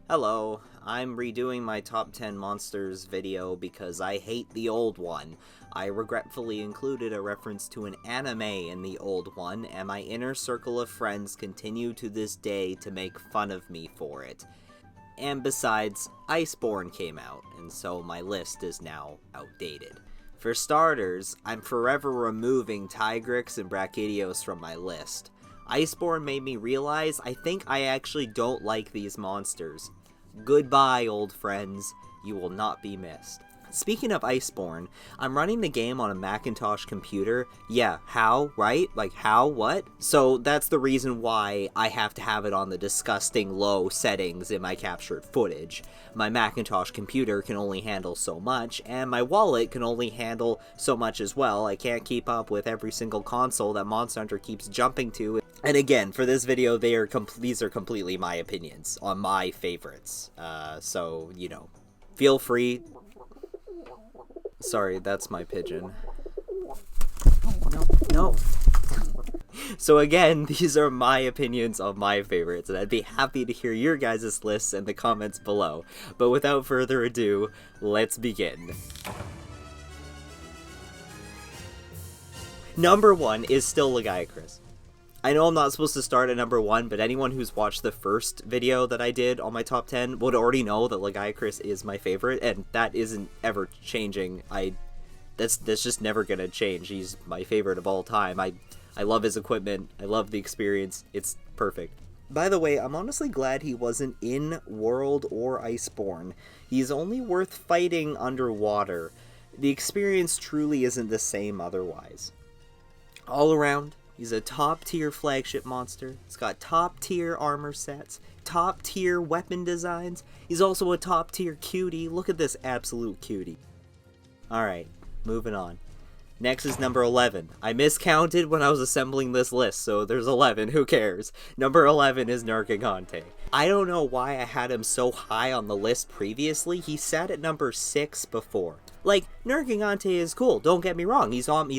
Hello, I'm redoing my top 10 monsters video because I hate the old one. I regretfully included a reference to an anime in the old one, and my inner circle of friends continue to this day to make fun of me for it. And besides, Iceborne came out, and so my list is now outdated. For starters, I'm forever removing Tigrex and Brachydios from my list. Iceborne made me realize I think I actually don't like these monsters. Goodbye, old friends. You will not be missed. Speaking of Iceborne, I'm running the game on a Macintosh computer. Yeah, how, right? Like, how, what? So that's the reason why I have to have it on the disgusting low settings in my captured footage. My Macintosh computer can only handle so much, and my wallet can only handle so much as well. I can't keep up with every single console that Monster Hunter keeps jumping to. And again, for this video, these are completely my opinions on my favorites. So, you know, feel free. Sorry, that's my pigeon. No. So again, these are my opinions of my favorites, and I'd be happy to hear your guys' lists in the comments below. But without further ado, let's begin. Number 1 is still Lagiacrus. I know I'm not supposed to start at number 1, but anyone who's watched the first video that I did on my top 10 would already know that Lagiacrus is my favorite, and that isn't ever changing. That's just never gonna change. He's my favorite of all time. I love his equipment. I love the experience. It's perfect. By the way, I'm honestly glad he wasn't in World or Iceborne. He's only worth fighting underwater. The experience truly isn't the same otherwise. All around, he's a top-tier flagship monster. He's got top-tier armor sets, top-tier weapon designs. He's also a top-tier cutie. Look at this absolute cutie. Alright, moving on. Next is number 11. I miscounted when I was assembling this list, so there's 11, who cares? Number 11 is Nergigante. I don't know why I had him so high on the list previously. He sat at number 6 before. Like, Nergigante is cool, don't get me wrong. He's on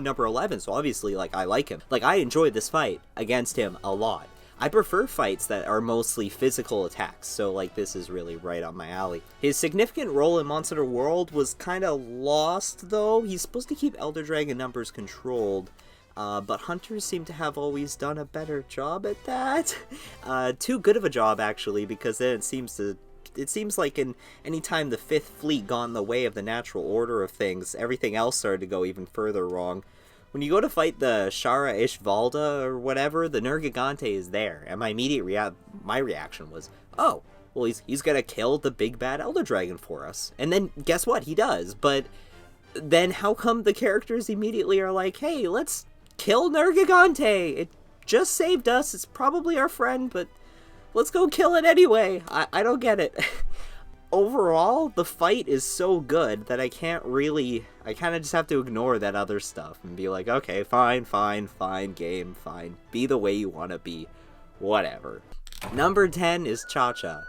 number 11, so obviously, like, I like him. Like, I enjoyed this fight against him a lot. I prefer fights that are mostly physical attacks, so, like, this is really right up my alley. His significant role in Monster Hunter World was kinda lost, though. He's supposed to keep Elder Dragon numbers controlled, but hunters seem to have always done a better job at that. Too good of a job, actually, because then it seems like any time the 5th Fleet got in the way of the natural order of things, everything else started to go even further wrong. When you go to fight the Shara Ishvalda or whatever, the Nergigante is there, and my immediate reaction was, oh, well, he's gonna kill the big bad Elder Dragon for us. And then, guess what? He does. But then how come the characters immediately are like, hey, let's kill Nergigante? It just saved us. It's probably our friend, but let's go kill it anyway. I don't get it. Overall, the fight is so good that I kind of just have to ignore that other stuff and be like, okay, fine, game, fine. Be the way you want to be. Whatever. Number 10 is Cha-Cha.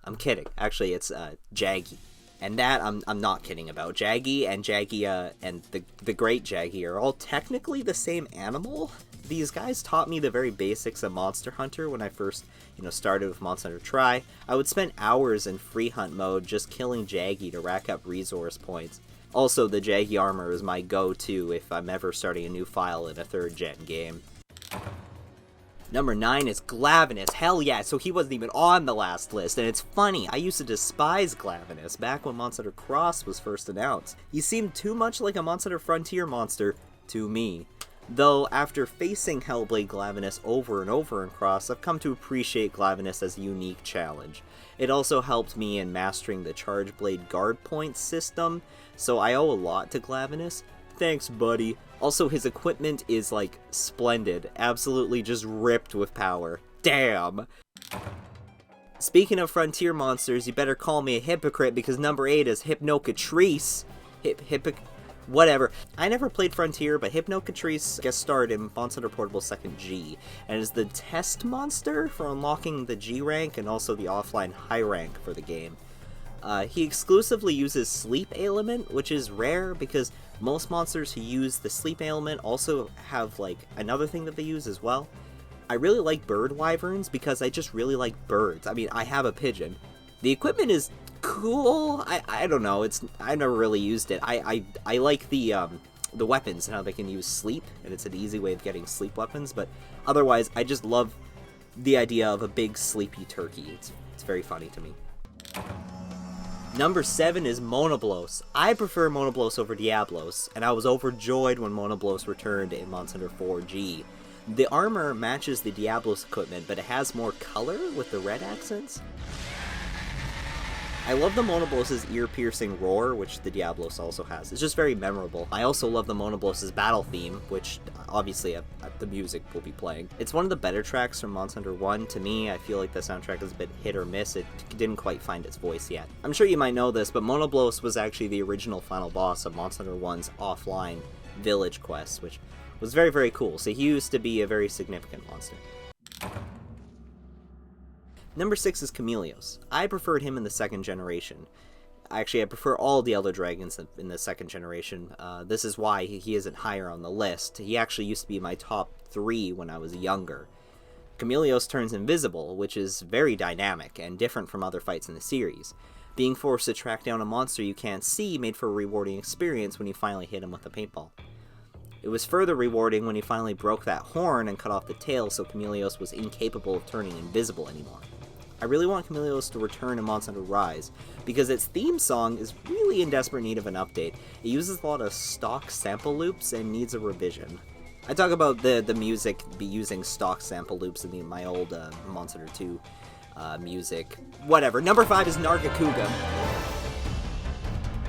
I'm kidding. Actually, it's Jaggi. And that I'm not kidding about. Jaggi and Jaggia and the Great Jaggi are all technically the same animal. These guys taught me the very basics of Monster Hunter when I first, started with Monster Hunter Tri. I would spend hours in free hunt mode just killing Jaggi to rack up resource points. Also, the Jaggi armor is my go-to if I'm ever starting a new file in a 3rd gen game. Number 9 is Glavenus. Hell yeah, so he wasn't even on the last list, and it's funny, I used to despise Glavenus back when Monster Hunter Cross was first announced. He seemed too much like a Monster Hunter Frontier monster to me. Though, after facing Hellblade Glavenus over and over in Cross, I've come to appreciate Glavenus as a unique challenge. It also helped me in mastering the Charge Blade guard points system, so I owe a lot to Glavenus. Thanks, buddy. Also, his equipment is, like, splendid. Absolutely just ripped with power. Damn! Speaking of Frontier monsters, you better call me a hypocrite because number 8 is Hypnocatrice. Whatever. I never played Frontier, but Hypnocatrice guest starred in Monster Hunter Portable 2nd G, and is the test monster for unlocking the G rank and also the offline high rank for the game. He exclusively uses Sleep Ailment, which is rare because most monsters who use the Sleep Ailment also have, like, another thing that they use as well. I really like bird wyverns because I just really like birds. I mean, I have a pigeon. The equipment is cool. I don't know. I never really used it. I like the weapons and how they can use sleep, and it's an easy way of getting sleep weapons. But otherwise, I just love the idea of a big sleepy turkey. It's very funny to me. Number 7 is Monoblos. I prefer Monoblos over Diablos, and I was overjoyed when Monoblos returned in Monster Hunter 4G. The armor matches the Diablos equipment, but it has more color with the red accents. I love the Monoblos' ear-piercing roar, which the Diablos also has. It's just very memorable. I also love the Monoblos' battle theme, which obviously the music will be playing. It's one of the better tracks from Monster Hunter 1. To me, I feel like the soundtrack is a bit hit or miss. It didn't quite find its voice yet. I'm sure you might know this, but Monoblos was actually the original final boss of Monster Hunter 1's offline village quest, which was very, very cool. So he used to be a very significant monster. Number 6 is Chameleos. I preferred him in the second generation. Actually, I prefer all the Elder Dragons in the second generation. This is why he isn't higher on the list. He actually used to be my top 3 when I was younger. Chameleos turns invisible, which is very dynamic and different from other fights in the series. Being forced to track down a monster you can't see made for a rewarding experience when you finally hit him with a paintball. It was further rewarding when he finally broke that horn and cut off the tail so Chameleos was incapable of turning invisible anymore. I really want Chameleos to return in Monster Hunter Rise, because its theme song is really in desperate need of an update. It uses a lot of stock sample loops and needs a revision. I talk about the music using stock sample loops in my old Monster Hunter 2 music. Whatever. Number 5 is Nargacuga.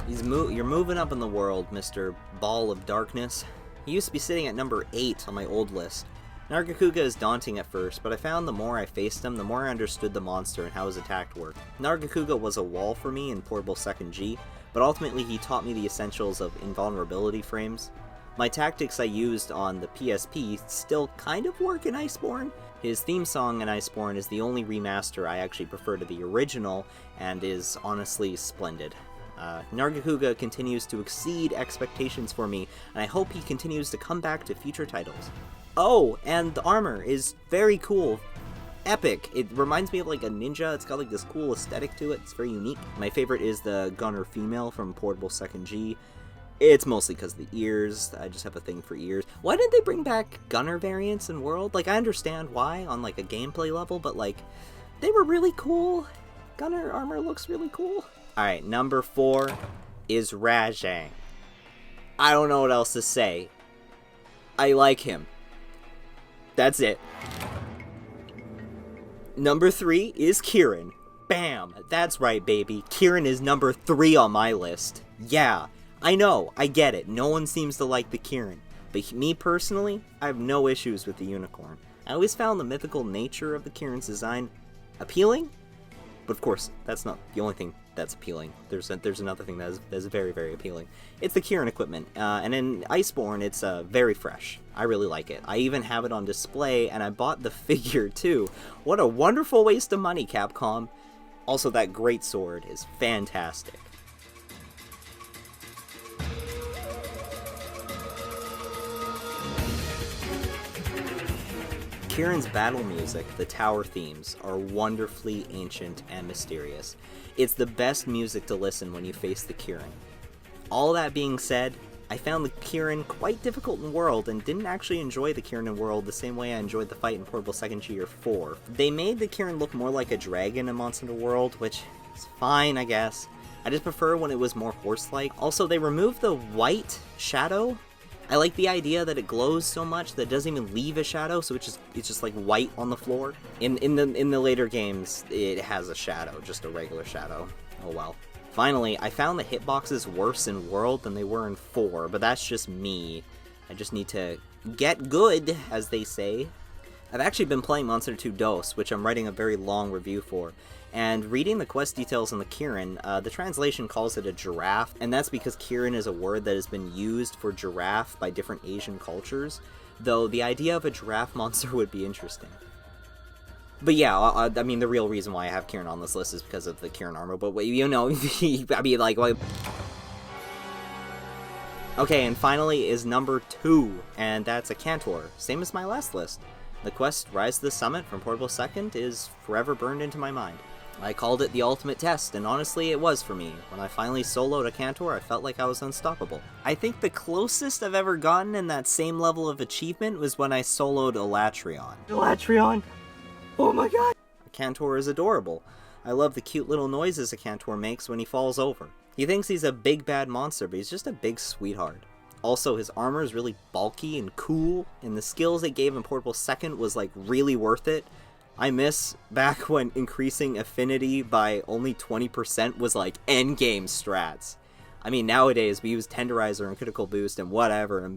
You're moving up in the world, Mr. Ball of Darkness. He used to be sitting at number 8 on my old list. Nargacuga is daunting at first, but I found the more I faced him, the more I understood the monster and how his attack worked. Nargacuga was a wall for me in Portable 2nd G, but ultimately he taught me the essentials of invulnerability frames. My tactics I used on the PSP still kind of work in Iceborne. His theme song in Iceborne is the only remaster I actually prefer to the original, and is honestly splendid. Nargacuga continues to exceed expectations for me, and I hope he continues to come back to future titles. Oh, and the armor is very cool. Epic. It reminds me of like a ninja. It's got like this cool aesthetic to it. It's very unique. My favorite is the Gunner female from Portable 2nd G. It's mostly because of the ears. I just have a thing for ears. Why didn't they bring back Gunner variants in World? Like, I understand why on like a gameplay level, but like, they were really cool. Gunner armor looks really cool. Alright, number 4 is Rajang. I don't know what else to say. I like him. That's it. Number 3 is Kirin. Bam! That's right, baby. Kirin is number 3 on my list. Yeah, I know, I get it. No one seems to like the Kirin. But me personally, I have no issues with the unicorn. I always found the mythical nature of the Kirin's design appealing. But of course, that's not the only thing that's appealing. There's another thing that is very, very appealing. It's the Kirin equipment, and in Iceborne, it's very fresh. I really like it. I even have it on display, and I bought the figure too. What a wonderful waste of money, Capcom. Also, that great sword is fantastic. Kirin's battle music, the tower themes, are wonderfully ancient and mysterious. It's the best music to listen when you face the Kirin. All that being said, I found the Kirin quite difficult in World and didn't actually enjoy the Kirin in World the same way I enjoyed the fight in Portable 2nd G or 4. They made the Kirin look more like a dragon in Monster Hunter World, which is fine, I guess. I just prefer when it was more horse-like. Also, they removed the white shadow. I like the idea that it glows so much that it doesn't even leave a shadow, so it's just like white on the floor. In the later games, it has a shadow, just a regular shadow. Oh well. Finally, I found the hitboxes worse in World than they were in 4, but that's just me. I just need to get good, as they say. I've actually been playing Monster Hunter 2 DOS, which I'm writing a very long review for. And reading the quest details on the Kirin, the translation calls it a giraffe, and that's because Kirin is a word that has been used for giraffe by different Asian cultures, though the idea of a giraffe monster would be interesting. But yeah, I mean, the real reason why I have Kirin on this list is because of the Kirin armor, but you know, I mean, like... Okay, and finally is number 2, and that's a Cantor, same as my last list. The quest Rise to the Summit from Portable Second is forever burned into my mind. I called it the ultimate test, and honestly it was for me. When I finally soloed a Cantor, I felt like I was unstoppable. I think the closest I've ever gotten in that same level of achievement was when I soloed Elatrion. Elatrion! Oh my god! Cantor is adorable. I love the cute little noises a Cantor makes when he falls over. He thinks he's a big bad monster, but he's just a big sweetheart. Also, his armor is really bulky and cool, and the skills it gave in Portable Second was like really worth it. I miss back when increasing affinity by only 20% was like endgame strats. I mean, nowadays we use Tenderizer and Critical Boost and whatever,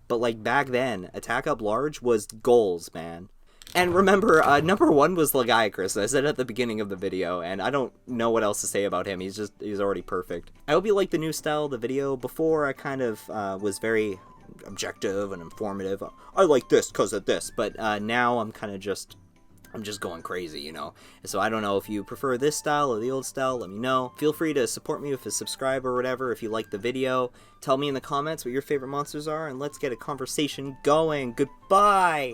but like back then, Attack Up Large was goals, man. And remember, number 1 was Lagiacrus. I said at the beginning of the video, and I don't know what else to say about him. He's already perfect. I hope you like the new style of the video. Before, I kind of was very objective and informative. I like this because of this, but now I'm kind of I'm just going crazy, you know? So I don't know if you prefer this style or the old style, let me know. Feel free to support me with a subscribe or whatever if you like the video. Tell me in the comments what your favorite monsters are, and let's get a conversation going. Goodbye!